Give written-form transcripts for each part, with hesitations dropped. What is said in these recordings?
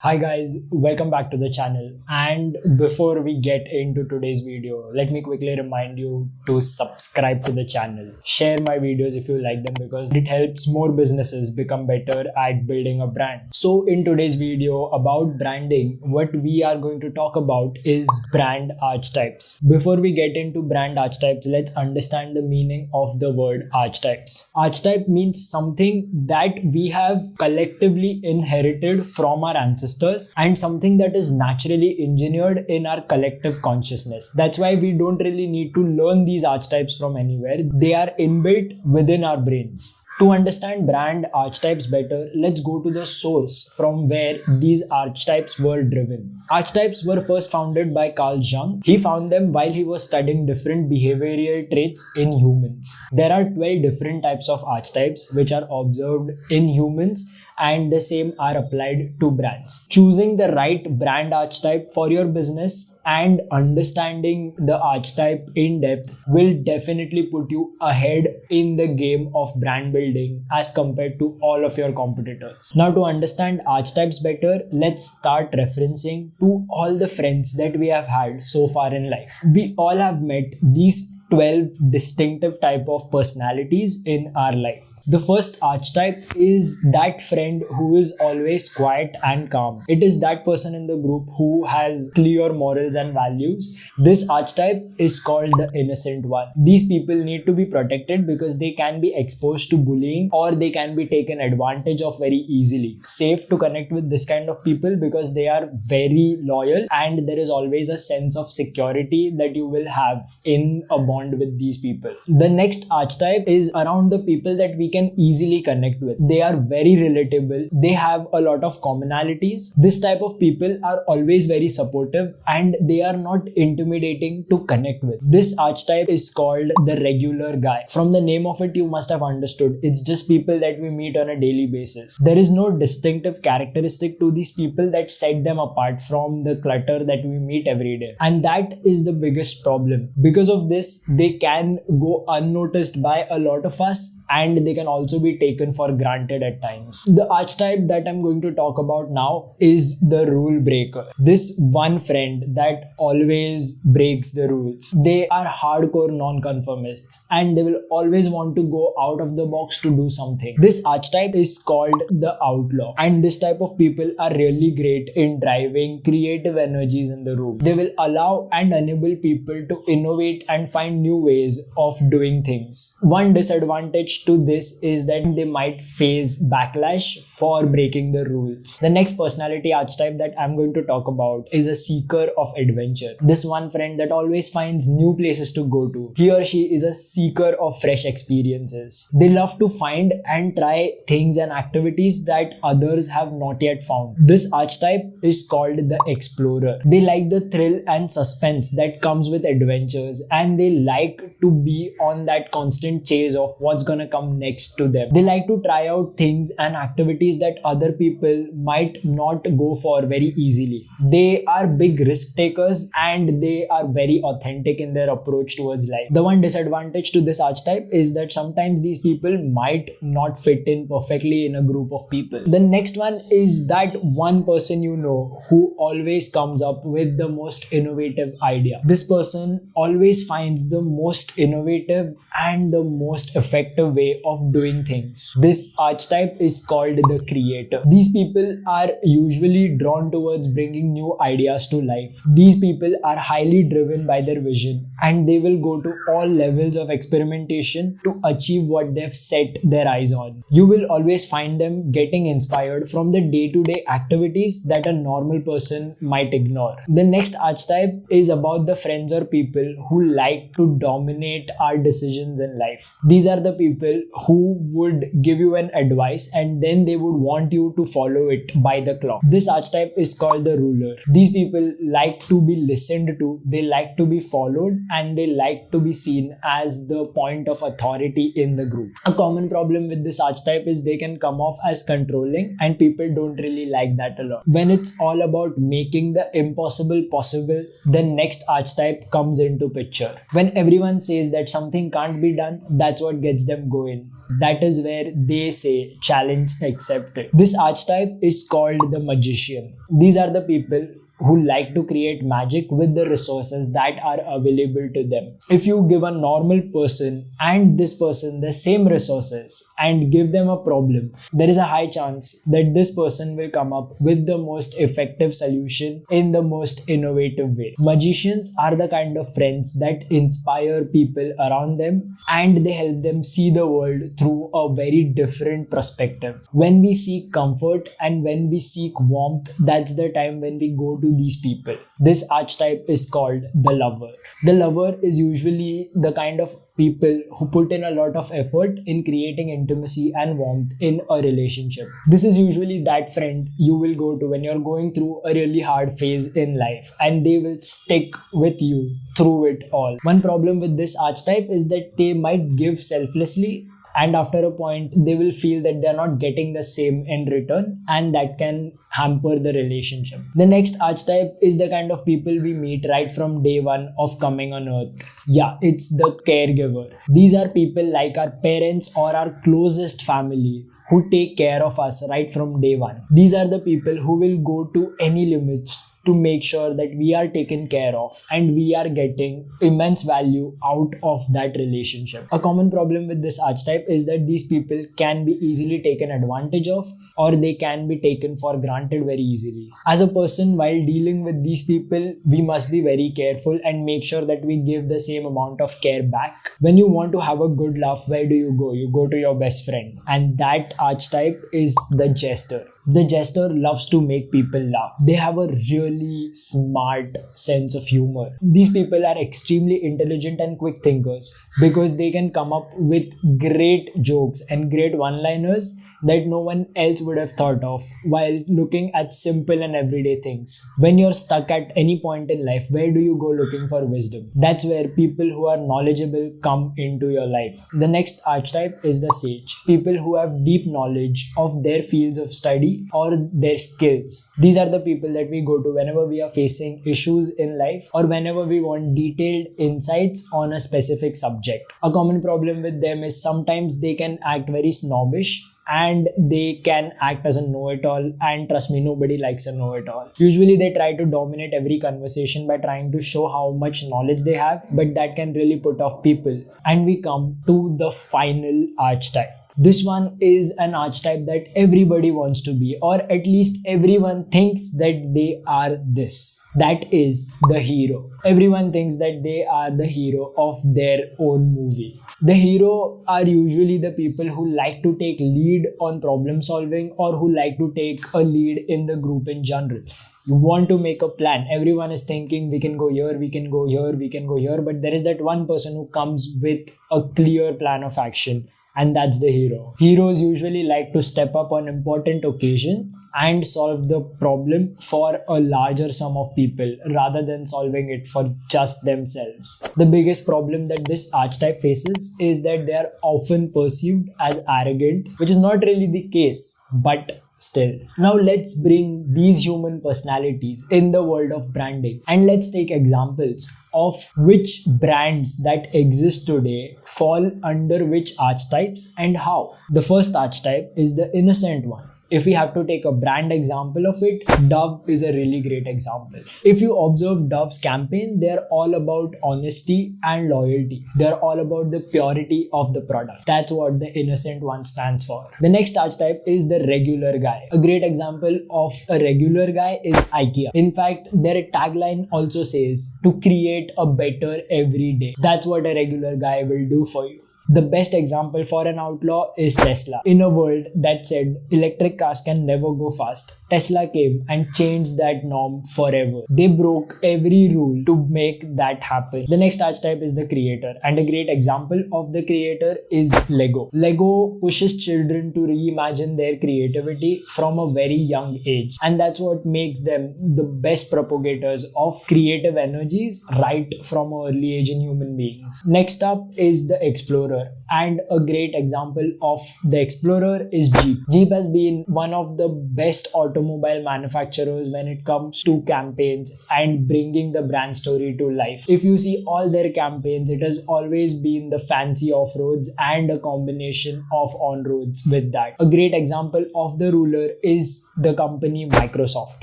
Hi guys, welcome back to the channel. And before we get into today's video, let me quickly remind you to subscribe to the channel. Share my videos if you like them because it helps more businesses become better at building a brand. So in today's video about branding, what we are going to talk about is brand archetypes. Before we get into brand archetypes, let's understand the meaning of the word archetypes. Archetype means something that we have collectively inherited from our ancestors and something that is naturally engineered in our collective consciousness. That's why we don't really need to learn these archetypes from anywhere. They are inbuilt within our brains. To understand brand archetypes better, let's go to the source from where these archetypes were driven. Archetypes were first founded by Carl Jung. He found them while he was studying different behavioral traits in humans. There are 12 different types of archetypes which are observed in humans, and the same are applied to brands. Choosing the right brand archetype for your business and understanding the archetype in depth will definitely put you ahead in the game of brand building as compared to all of your competitors. Now, to understand archetypes better, let's start referencing to all the friends that we have had so far in life. We all have met these 12 distinctive type of personalities in our life. The first archetype is that friend who is always quiet and calm. It is that person in the group who has clear morals and values. This archetype is called the innocent one. These people need to be protected because they can be exposed to bullying or they can be taken advantage of very easily. Safe to connect with this kind of people because they are very loyal and there is always a sense of security that you will have in a bond with these people. The next archetype is around the people that we can easily connect with. They are very relatable. They have a lot of commonalities. This type of people are always very supportive and they are not intimidating to connect with. This archetype is called the regular guy. From the name of it, you must have understood. It's just people that we meet on a daily basis. There is no distinctive characteristic to these people that set them apart from the clutter that we meet every day. And that is the biggest problem. Because of this, they can go unnoticed by a lot of us and they can also be taken for granted at times. The archetype that I'm going to talk about now is the rule breaker. This one friend that always breaks the rules. They are hardcore non-conformists and they will always want to go out of the box to do something. This archetype is called the outlaw, and this type of people are really great in driving creative energies in the room. They will allow and enable people to innovate and find new ways of doing things. One disadvantage to this is that they might face backlash for breaking the rules. The next personality archetype that I'm going to talk about is a seeker of adventure. This one friend that always finds new places to go to. He or she is a seeker of fresh experiences. They love to find and try things and activities that others have not yet found. This archetype is called the explorer. They like the thrill and suspense that comes with adventures and they like to be on that constant chase of what's gonna come next to them. They like to try out things and activities that other people might not go for very easily. They are big risk takers and they are very authentic in their approach towards life. The one disadvantage to this archetype is that sometimes these people might not fit in perfectly in a group of people. The next one is that one person you know who always comes up with the most innovative idea. This person always finds the most innovative and the most effective way of doing things. This archetype is called the creator. These people are usually drawn towards bringing new ideas to life. These people are highly driven by their vision and they will go to all levels of experimentation to achieve what they've set their eyes on. You will always find them getting inspired from the day-to-day activities that a normal person might ignore. The next archetype is about the friends or people who like to dominate our decisions in life. These are the people who would give you an advice and then they would want you to follow it by the clock. This archetype is called the ruler. These people like to be listened to, they like to be followed, and they like to be seen as the point of authority in the group. A common problem with this archetype is they can come off as controlling and people don't really like that a lot. When it's all about making the impossible possible, the next archetype comes into picture. When When everyone says that something can't be done, that's what gets them going. That is where they say challenge accepted. This archetype is called the magician. These are the people who like to create magic with the resources that are available to them. If you give a normal person and this person the same resources and give them a problem, there is a high chance that this person will come up with the most effective solution in the most innovative way. Magicians are the kind of friends that inspire people around them and they help them see the world through a very different perspective. When we seek comfort and when we seek warmth, that's the time when we go to these people. This archetype is called the lover. The lover is usually the kind of people who put in a lot of effort in creating intimacy and warmth in a relationship. This is usually that friend you will go to when you're going through a really hard phase in life, and they will stick with you through it all. One problem with this archetype is that they might give selflessly, and after a point they will feel that they're not getting the same in return, and that can hamper the relationship. The next archetype is the kind of people we meet right from day one of coming on earth. Yeah, it's the caregiver. These are people like our parents or our closest family who take care of us right from day one. These are the people who will go to any limits to make sure that we are taken care of and we are getting immense value out of that relationship. A common problem with this archetype is that these people can be easily taken advantage of, or they can be taken for granted very easily. As a person, while dealing with these people, we must be very careful and make sure that we give the same amount of care back. When you want to have a good laugh, where do you go? You go to your best friend, and that archetype is the jester. The jester loves to make people laugh. They have a really smart sense of humor. These people are extremely intelligent and quick thinkers because they can come up with great jokes and great one-liners that no one else would have thought of while looking at simple and everyday things. When you're stuck at any point in life, where do you go looking for wisdom? That's where people who are knowledgeable come into your life. The next archetype is the sage. People who have deep knowledge of their fields of study or their skills. These are the people that we go to whenever we are facing issues in life or whenever we want detailed insights on a specific subject. A common problem with them is sometimes they can act very snobbish and they can act as a know-it-all, and trust me, nobody likes a know-it-all. Usually they try to dominate every conversation by trying to show how much knowledge they have, but that can really put off people. And we come to the final archetype. This one is an archetype that everybody wants to be, or at least everyone thinks that they are this. That is the hero. Everyone thinks that they are the hero of their own movie. The hero are usually the people who like to take lead on problem solving or who like to take a lead in the group in general. You want to make a plan. Everyone is thinking we can go here, we can go here, we can go here, but there is that one person who comes with a clear plan of action. And that's the hero. Heroes usually like to step up on important occasions and solve the problem for a larger sum of people rather than solving it for just themselves. The biggest problem that this archetype faces is that they are often perceived as arrogant, which is not really the case, but still. Now let's bring these human personalities in the world of branding, and let's take examples of which brands that exist today fall under which archetypes and how. The first archetype is the innocent one. If we have to take a brand example of it, Dove is a really great example. If you observe Dove's campaign, they're all about honesty and loyalty. They're all about the purity of the product. That's what the innocent one stands for. The next archetype is the regular guy. A great example of a regular guy is IKEA. In fact, their tagline also says to create a better every day. That's what a regular guy will do for you. The best example for an outlaw is Tesla. In a world that said electric cars can never go fast, Tesla came and changed that norm forever. They broke every rule to make that happen. The next archetype is the creator, and a great example of the creator is Lego. Lego pushes children to reimagine their creativity from a very young age, and that's what makes them the best propagators of creative energies right from an early age in human beings. Next up is the explorer, and a great example of the explorer is Jeep. Jeep has been one of the best auto automobile manufacturers when it comes to campaigns and bringing the brand story to life. If you see all their campaigns, it has always been the fancy off-roads and a combination of on-roads with that. A great example of the ruler is the company Microsoft.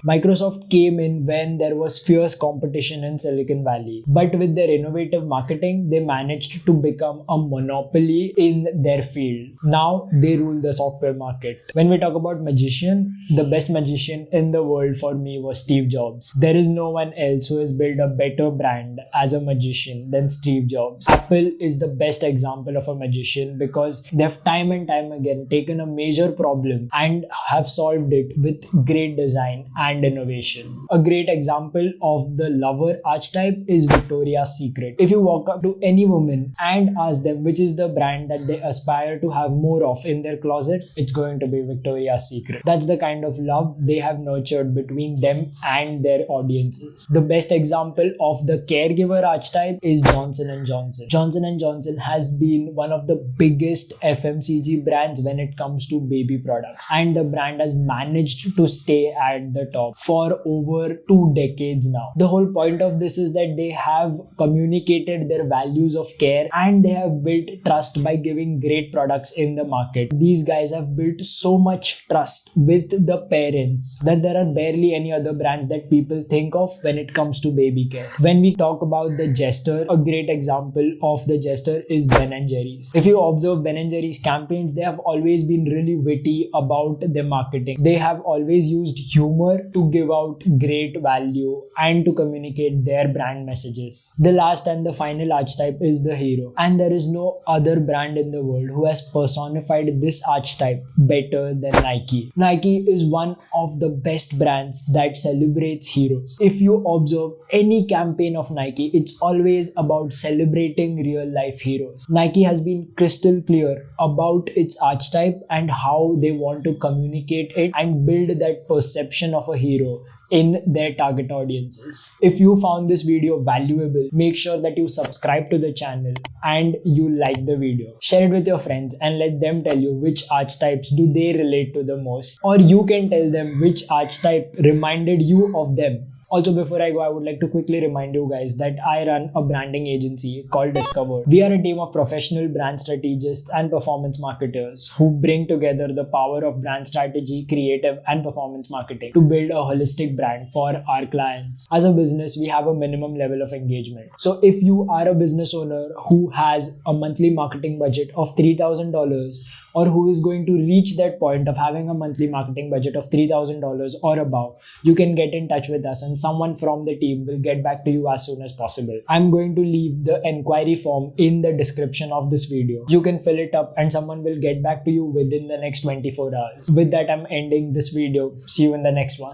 Microsoft came in when there was fierce competition in Silicon Valley, but with their innovative marketing, they managed to become a monopoly in their field. Now they rule the software market. When we talk about magician, the best magician in the world for me was Steve Jobs. There is no one else who has built a better brand as a magician than Steve Jobs. Apple is the best example of a magician because they've time and time again taken a major problem and have solved it with great design and innovation. A great example of the lover archetype is Victoria's Secret. If you walk up to any woman and ask them which is the brand that they aspire to have more of in their closet, it's going to be Victoria's Secret. That's the kind of love they have nurtured between them and their audiences. The best example of the caregiver archetype is Johnson & Johnson. Johnson & Johnson has been one of the biggest FMCG brands when it comes to baby products, and the brand has managed to stay at the top for over 2 decades now. The whole point of this is that they have communicated their values of care and they have built trust by giving great products in the market. These guys have built so much trust with the parents that there are barely any other brands that people think of when it comes to baby care. When we talk about the jester, a great example of the jester is Ben & Jerry's. If you observe Ben & Jerry's campaigns, they have always been really witty about their marketing. They have always used humor to give out great value and to communicate their brand messages. The last and the final archetype is the hero, and there is no other brand in the world who has personified this archetype better than Nike. Nike is one of the best brands that celebrates heroes. If you observe any campaign of Nike, it's always about celebrating real life heroes. Nike has been crystal clear about its archetype and how they want to communicate it and build that perception of a hero in their target audiences. If you found this video valuable, make sure that you subscribe to the channel and you like the video. Share it with your friends and let them tell you which archetypes do they relate to the most, or you can tell them which archetype reminded you of them. Also, before I go, I would like to quickly remind you guys that I run a branding agency called DISKOVERED. We are a team of professional brand strategists and performance marketers who bring together the power of brand strategy, creative and performance marketing to build a holistic brand for our clients. As a business, we have a minimum level of engagement. So if you are a business owner who has a monthly marketing budget of $3,000, or who is going to reach that point of having a monthly marketing budget of $3,000 or above, you can get in touch with us and someone from the team will get back to you as soon as possible. I'm going to leave the enquiry form in the description of this video. You can fill it up and someone will get back to you within the next 24 hours. With that, I'm ending this video. See you in the next one.